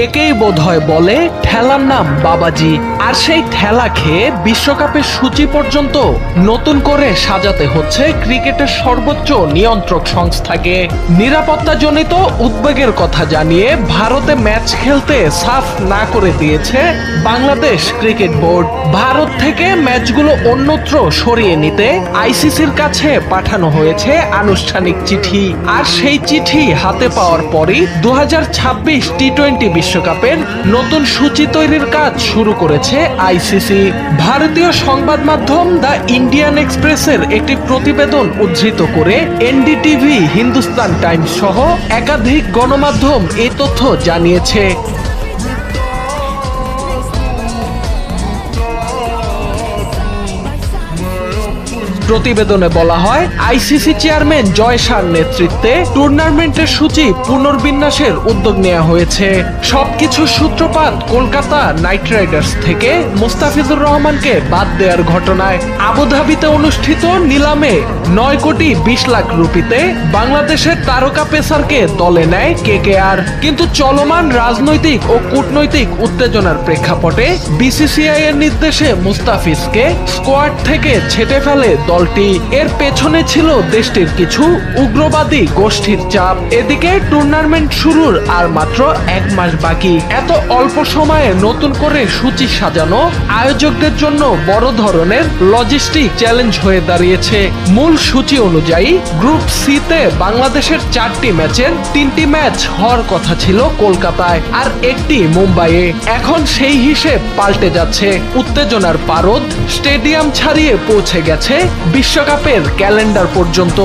একেই বোধহয় বলে ঠেলার নাম বাবাজি। আর সেই ঠেলা খেয়ে বিশ্বকাপের সূচি পর্যন্ত নতুন করে সাজাতে হচ্ছে ক্রিকেটের সর্বোচ্চ নিয়ন্ত্রক সংস্থাকে। নিরাপত্তাজনিত উদ্বেগের কথা জানিয়ে ভারতে ম্যাচ খেলতে সাফ না করে দিয়েছে বাংলাদেশ ক্রিকেট বোর্ড। ভারত থেকে ম্যাচগুলো অন্যত্র সরিয়ে নিতে আইসিসির কাছে পাঠানো হয়েছে আনুষ্ঠানিক চিঠি। আর সেই চিঠি হাতে পাওয়ার পরই 2026 টি-20 বিশ্বকাপের নতুন সূচি তৈরির কাজ শুরু করেছে আইসিসি। ভারতীয় সংবাদ মাধ্যম দ্য ইন্ডিয়ান এক্সপ্রেসের একটি প্রতিবেদন উদ্ধৃত করে এনডিটিভি, হিন্দুস্তান টাইমস সহ একাধিক গণমাধ্যম এই তথ্য জানিয়েছে। প্রতিবেদনে বলা হয়, আইসিসি চেয়ারম্যান জয় শাহর নেতৃত্বে টুর্নামেন্টের সূচি পুনর্বিন্যাসের উদ্যোগ নেওয়া হয়েছে। সবকিছু সূত্রপাত কলকাতা নাইট রাইডার্স থেকে মুস্তাফিজুর রহমানকে বাদ দেওয়ার ঘটনায়। আবুধাবিতে অনুষ্ঠিত নিলামে 9 কোটি 20 লাখ রুপিতে বাংলাদেশের তারকা পেসারকে দলে নেয় কেকেআর। কিন্তু চলমান রাজনৈতিক ও কূটনৈতিক উত্তেজনার প্রেক্ষাপটে বিসিসিআই এর নির্দেশে মুস্তাফিজকে স্কোয়াড থেকে ছেঁটে ফেলে দলটি। এর পেছনে ছিল দেশটির কিছু উগ্রবাদী গোষ্ঠীর চাপ। এদিকে টুর্নামেন্ট শুরুর আর মাত্র 1 মাস বাকি। এত অল্প সময়ে নতুন করে সূচি সাজানো আয়োজকদের জন্য বড় ধরনের লজিস্টিক চ্যালেঞ্জ হয়ে দাঁড়িয়েছে। মূল সূচি অনুযায়ী গ্রুপ সি তে বাংলাদেশের 4টি ম্যাচের 3টি ম্যাচ হওয়ার কথা ছিল কলকাতায় আর 1টি মুম্বাইয়ে। এখন সেই হিসেব পাল্টে যাচ্ছে। উত্তেজনার পারদ স্টেডিয়াম ছাড়িয়ে পৌঁছে গেছে বিশ্বকাপের ক্যালেন্ডার পর্যন্ত।